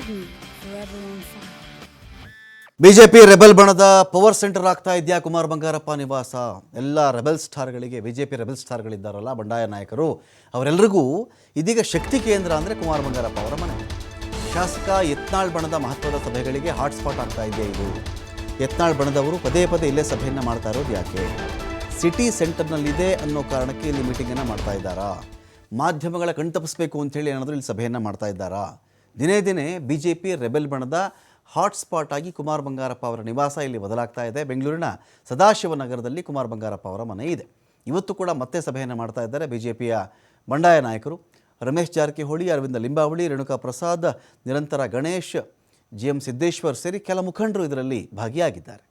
me forever on fire. BJP rebel ಬಣದ power centre ಆಗ್ತಾ ಇದೆಯಾ ಕುಮಾರ್ ಬಂಗಾರಪ್ಪ ನಿವಾಸ. ಎಲ್ಲ ರೆಬೆಲ್ ಸ್ಟಾರ್ಗಳಿಗೆ, ಬಿಜೆಪಿ ರೆಬೆಲ್ ಸ್ಟಾರ್ಗಳಿದ್ದಾರಲ್ಲ ಬಂಡಾಯ ನಾಯಕರು, ಅವರೆಲ್ಲರಿಗೂ ಇದೀಗ ಶಕ್ತಿ ಕೇಂದ್ರ ಅಂದರೆ ಕುಮಾರ್ ಬಂಗಾರಪ್ಪ ಅವರ ಮನೆ. ಶಾಸಕ ಯತ್ನಾಳ್ ಬಣದ ಮಹತ್ವದ ಸಭೆಗಳಿಗೆ ಹಾಟ್ಸ್ಪಾಟ್ ಆಗ್ತಾ ಇದೆಯಾ ಇದು? ಯತ್ನಾಳ್ ಬಣದವರು ಪದೇ ಪದೇ ಇಲ್ಲೇ ಸಭೆಯನ್ನು ಮಾಡ್ತಾ ಇರೋದು ಯಾಕೆ? ಸಿಟಿ ಸೆಂಟರ್ನಲ್ಲಿದೆ ಅನ್ನೋ ಕಾರಣಕ್ಕೆ ಇಲ್ಲಿ ಮೀಟಿಂಗನ್ನು ಮಾಡ್ತಾ ಇದ್ದಾರಾ? ಮಾಧ್ಯಮಗಳ ಕಣ್ತಪ್ಪಿಸಬೇಕು ಅಂಥೇಳಿ ಏನಾದರೂ ಇಲ್ಲಿ ಸಭೆಯನ್ನು ಮಾಡ್ತಾ ಇದ್ದಾರಾ? ದಿನೇ ದಿನೇ ಬಿಜೆಪಿ ರೆಬೆಲ್ ಬಣದ ಹಾಟ್ಸ್ಪಾಟ್ ಆಗಿ ಕುಮಾರ್ ಬಂಗಾರಪ್ಪ ಅವರ ನಿವಾಸ ಇಲ್ಲಿ ಬದಲಾಗ್ತಾ ಇದೆ. ಬೆಂಗಳೂರಿನ ಸದಾಶಿವನಗರದಲ್ಲಿ ಕುಮಾರ್ ಬಂಗಾರಪ್ಪ ಅವರ ಮನೆ ಇದೆ. ಇವತ್ತು ಕೂಡ ಮತ್ತೆ ಸಭೆಯನ್ನು ಮಾಡ್ತಾ ಇದ್ದಾರೆ ಬಿಜೆಪಿಯ ಬಂಡಾಯ ನಾಯಕರು. ರಮೇಶ್ ಜಾರಕಿಹೊಳಿ, ಅರವಿಂದ ಲಿಂಬಾವಳಿ, ರೇಣುಕಾ ಪ್ರಸಾದ್, ನಿರಂತರ ಗಣೇಶ್, GM ಸಿದ್ದೇಶ್ವರ್ ಸೇರಿ ಕೆಲ ಮುಖಂಡರು ಇದರಲ್ಲಿ ಭಾಗಿಯಾಗಿದ್ದಾರೆ.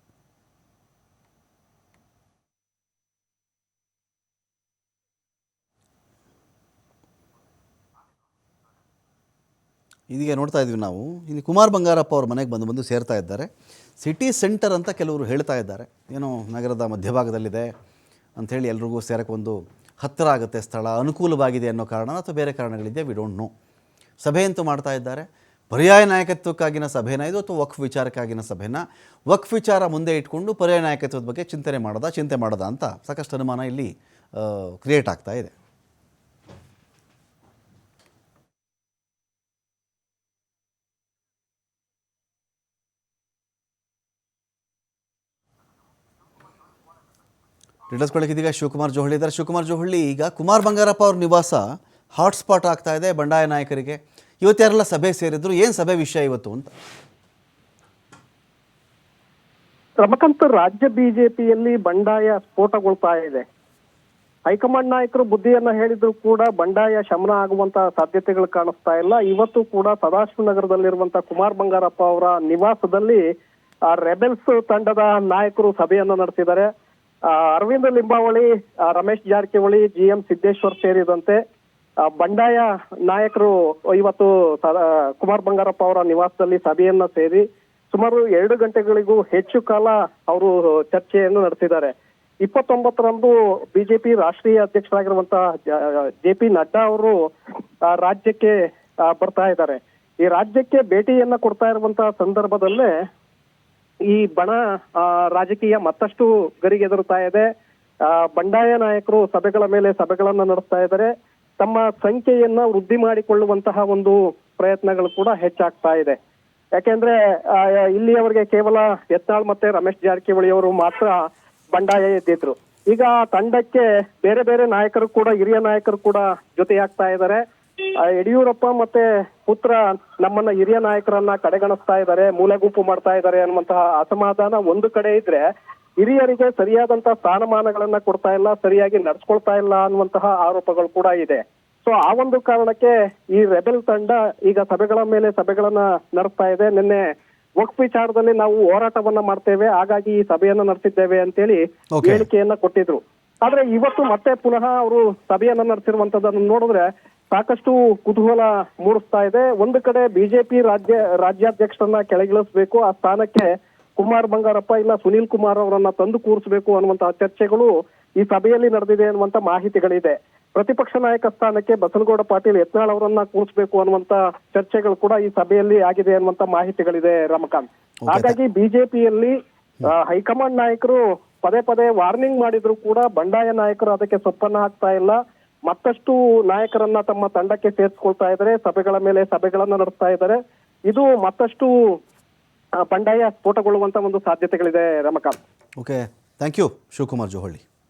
ಇದೀಗ ನೋಡ್ತಾ ಇದ್ವಿ ನಾವು, ಇಲ್ಲಿ ಕುಮಾರ್ ಬಂಗಾರಪ್ಪ ಅವ್ರ ಮನೆಗೆ ಬಂದು ಸೇರ್ತಾ ಇದ್ದಾರೆ. ಸಿಟಿ ಸೆಂಟರ್ ಅಂತ ಕೆಲವರು ಹೇಳ್ತಾ ಇದ್ದಾರೆ, ಏನೋ ನಗರದ ಮಧ್ಯಭಾಗದಲ್ಲಿದೆ ಅಂಥೇಳಿ ಎಲ್ರಿಗೂ ಸೇರಕ್ಕೆ ಒಂದು ಹತ್ತಿರ ಆಗುತ್ತೆ, ಸ್ಥಳ ಅನುಕೂಲವಾಗಿದೆ ಅನ್ನೋ ಕಾರಣ ಅಥವಾ ಬೇರೆ ಕಾರಣಗಳಿದೆ, ವಿ ಡೋಂಟ್ ನೋ. ಸಭೆ ಅಂತೂ ಮಾಡ್ತಾ ಇದ್ದಾರೆ. ಪರ್ಯಾಯ ನಾಯಕತ್ವಕ್ಕಾಗಿನ ಸಭೆನ ಇದು ಅಥವಾ ವಕ್ಫ್ ವಿಚಾರಕ್ಕಾಗಿನ ಸಭೆನ? ವಕ್ಫ್ ವಿಚಾರ ಮುಂದೆ ಇಟ್ಕೊಂಡು ಪರ್ಯಾಯ ನಾಯಕತ್ವದ ಬಗ್ಗೆ ಚಿಂತೆ ಮಾಡೋದ ಅಂತ ಸಾಕಷ್ಟು ಅನುಮಾನ ಇಲ್ಲಿ ಕ್ರಿಯೇಟ್ ಆಗ್ತಾ ಇದೆ. ಡೀಟೇಲ್ಸ್ ಇದೀಗ ಶಿವಕುಮಾರ್ ಜೋಹಳ್ಳಿ ಇದ್ದಾರೆ. ಶಿವಕುಮಾರ್ ಜೋಹಳ್ಳಿ, ಈಗ ಕುಮಾರ್ ಬಂಗಾರಪ್ಪ ಅವ್ರ ನಿವಾಸ ಹಾಟ್ಸ್ಪಾಟ್ ಆಗ್ತಾ ಇದೆ ಬಂಡಾಯ ನಾಯಕರಿಗೆ. ಇವತ್ತು ಯಾರೆಲ್ಲ ಸಭೆ ಸೇರಿದ್ರು, ಏನು ಸಭೆ ವಿಷಯ ಇವತ್ತು ಅಂತ? ರಮಕಾಂತ್, ರಾಜ್ಯ ಬಿಜೆಪಿಯಲ್ಲಿ ಬಂಡಾಯ ಸ್ಫೋಟಗೊಳ್ತಾ ಇದೆ. ಹೈಕಮಾಂಡ್ ನಾಯಕರು ಬುದ್ಧಿಯನ್ನ ಹೇಳಿದ್ರು ಕೂಡ ಬಂಡಾಯ ಶಮನ ಆಗುವಂತಹ ಸಾಧ್ಯತೆಗಳು ಕಾಣಿಸ್ತಾ ಇಲ್ಲ. ಇವತ್ತು ಕೂಡ ಸದಾಶಿವನಗರದಲ್ಲಿರುವಂತಹ ಕುಮಾರ್ ಬಂಗಾರಪ್ಪ ಅವರ ನಿವಾಸದಲ್ಲಿ ರೆಬೆಲ್ಸ್ ತಂಡದ ನಾಯಕರು ಸಭೆಯನ್ನ ನಡೆಸಿದ್ದಾರೆ. ಅರವಿಂದ ಲಿಂಬಾವಳಿ, ರಮೇಶ್ ಜಾರಕಿಹೊಳಿ, GM ಸಿದ್ದೇಶ್ವರ್ ಸೇರಿದಂತೆ ಬಂಡಾಯ ನಾಯಕರು ಇವತ್ತು ಕುಮಾರ್ ಬಂಗಾರಪ್ಪ ಅವರ ನಿವಾಸದಲ್ಲಿ ಸಭೆಯನ್ನ ಸೇರಿ ಸುಮಾರು 2 ಗಂಟೆಗಳಿಗೂ ಹೆಚ್ಚು ಕಾಲ ಅವರು ಚರ್ಚೆಯನ್ನು ನಡೆಸಿದ್ದಾರೆ. 29ರಂದು ಬಿಜೆಪಿ ರಾಷ್ಟ್ರೀಯ ಅಧ್ಯಕ್ಷರಾಗಿರುವಂತಹ JP ನಡ್ಡಾ ಅವರು ರಾಜ್ಯಕ್ಕೆ ಬರ್ತಾ ಇದ್ದಾರೆ. ಈ ರಾಜ್ಯಕ್ಕೆ ಭೇಟಿಯನ್ನ ಕೊಡ್ತಾ ಇರುವಂತಹ ಸಂದರ್ಭದಲ್ಲೇ ಈ ಬಣ ರಾಜಕೀಯ ಮತ್ತಷ್ಟು ಗರಿಗೆದರುತ್ತಾ ಇದೆ. ಬಂಡಾಯ ನಾಯಕರು ಸಭೆಗಳ ಮೇಲೆ ಸಭೆಗಳನ್ನ ನಡೆಸ್ತಾ ಇದ್ದಾರೆ. ತಮ್ಮ ಸಂಖ್ಯೆಯನ್ನ ವೃದ್ಧಿ ಮಾಡಿಕೊಳ್ಳುವಂತಹ ಒಂದು ಪ್ರಯತ್ನಗಳು ಕೂಡ ಹೆಚ್ಚಾಗ್ತಾ ಇದೆ. ಯಾಕೆಂದ್ರೆ ಇಲ್ಲಿಯವರೆಗೆ ಕೇವಲ ಯತ್ನಾಳ್ ಮತ್ತೆ ರಮೇಶ್ ಜಾರಕಿಹೊಳಿ ಅವರು ಮಾತ್ರ ಬಂಡಾಯ ಎದ್ದಿದ್ರು. ಈಗ ತಂಡಕ್ಕೆ ಬೇರೆ ಬೇರೆ ನಾಯಕರು ಕೂಡ, ಹಿರಿಯ ನಾಯಕರು ಕೂಡ ಜೊತೆಯಾಗ್ತಾ ಇದ್ದಾರೆ. ಯಡಿಯೂರಪ್ಪ ಮತ್ತೆ ಪುತ್ರ ನಮ್ಮನ್ನ ಹಿರಿಯ ನಾಯಕರನ್ನ ಕಡೆಗಣಿಸ್ತಾ ಇದ್ದಾರೆ, ಮೂಲೆಗುಂಪು ಮಾಡ್ತಾ ಇದ್ದಾರೆ ಅನ್ನುವಂತಹ ಅಸಮಾಧಾನ ಒಂದು ಕಡೆ ಇದ್ರೆ, ಹಿರಿಯರಿಗೆ ಸರಿಯಾದಂತಹ ಸ್ಥಾನಮಾನಗಳನ್ನ ಕೊಡ್ತಾ ಇಲ್ಲ, ಸರಿಯಾಗಿ ನಡ್ಸ್ಕೊಳ್ತಾ ಇಲ್ಲ ಅನ್ನುವಂತಹ ಆರೋಪಗಳು ಕೂಡ ಇದೆ. ಸೊ ಆ ಒಂದು ಕಾರಣಕ್ಕೆ ಈ ರೆಬೆಲ್ ತಂಡ ಈಗ ಸಭೆಗಳ ಮೇಲೆ ಸಭೆಗಳನ್ನ ನಡೆಸ್ತಾ ಇದೆ. ನಿನ್ನೆ ವಕ್ಫ್ ವಿಚಾರದಲ್ಲಿ ನಾವು ಹೋರಾಟವನ್ನ ಮಾಡ್ತೇವೆ, ಹಾಗಾಗಿ ಈ ಸಭೆಯನ್ನ ನಡೆಸಿದ್ದೇವೆ ಅಂತೇಳಿ ಹೇಳಿಕೆಯನ್ನ ಕೊಟ್ಟಿದ್ರು. ಆದ್ರೆ ಇವತ್ತು ಮತ್ತೆ ಪುನಃ ಅವರು ಸಭೆಯನ್ನ ನಡೆಸಿರುವಂತದನ್ನು ನೋಡಿದ್ರೆ ಸಾಕಷ್ಟು ಕುತೂಹಲ ಮೂಡಿಸ್ತಾ ಇದೆ. ಒಂದು ಕಡೆ ಬಿಜೆಪಿ ರಾಜ್ಯಾಧ್ಯಕ್ಷರನ್ನ ಕೆಳಗಿಳಿಸಬೇಕು, ಆ ಸ್ಥಾನಕ್ಕೆ ಕುಮಾರ್ ಬಂಗಾರಪ್ಪ ಇಲ್ಲ ಸುನೀಲ್ ಕುಮಾರ್ ಅವರನ್ನ ತಂದು ಕೂರಿಸಬೇಕು ಅನ್ನುವಂತಹ ಚರ್ಚೆಗಳು ಈ ಸಭೆಯಲ್ಲಿ ನಡೆದಿದೆ ಅನ್ನುವಂತ ಮಾಹಿತಿಗಳಿದೆ. ಪ್ರತಿಪಕ್ಷ ನಾಯಕ ಸ್ಥಾನಕ್ಕೆ ಬಸನಗೌಡ ಪಾಟೀಲ್, ಯತ್ನಾಳ್ ಅವರನ್ನ ಕೂರಿಸಬೇಕು ಅನ್ನುವಂತ ಚರ್ಚೆಗಳು ಕೂಡ ಈ ಸಭೆಯಲ್ಲಿ ಆಗಿದೆ ಅನ್ನುವಂತ ಮಾಹಿತಿಗಳಿದೆ ರಮಕಾಂತ್. ಹಾಗಾಗಿ ಬಿಜೆಪಿಯಲ್ಲಿ ಹೈಕಮಾಂಡ್ ನಾಯಕರು ಪದೇ ಪದೇ ವಾರ್ನಿಂಗ್ ಮಾಡಿದ್ರು ಕೂಡ ಬಂಡಾಯ ನಾಯಕರು ಅದಕ್ಕೆ ಸೊಪ್ಪನ್ನ ಹಾಕ್ತಾ ಇಲ್ಲ. ಮತ್ತಷ್ಟು ನಾಯಕರನ್ನ ತಮ್ಮ ತಂಡಕ್ಕೆ ಸೇರಿಸ್ಕೊಳ್ತಾ ಇದ್ದಾರೆ, ಸಭೆಗಳ ಮೇಲೆ ಸಭೆಗಳನ್ನ ನಡೆಸ್ತಾ ಇದ್ದಾರೆ. ಇದು ಮತ್ತಷ್ಟು ಬಂಡಾಯ ಸ್ಫೋಟಗೊಳ್ಳುವಂತ ಒಂದು ಸಾಧ್ಯತೆಗಳಿದೆ Ramakant. Okay, thank you Shivakumar Johalli.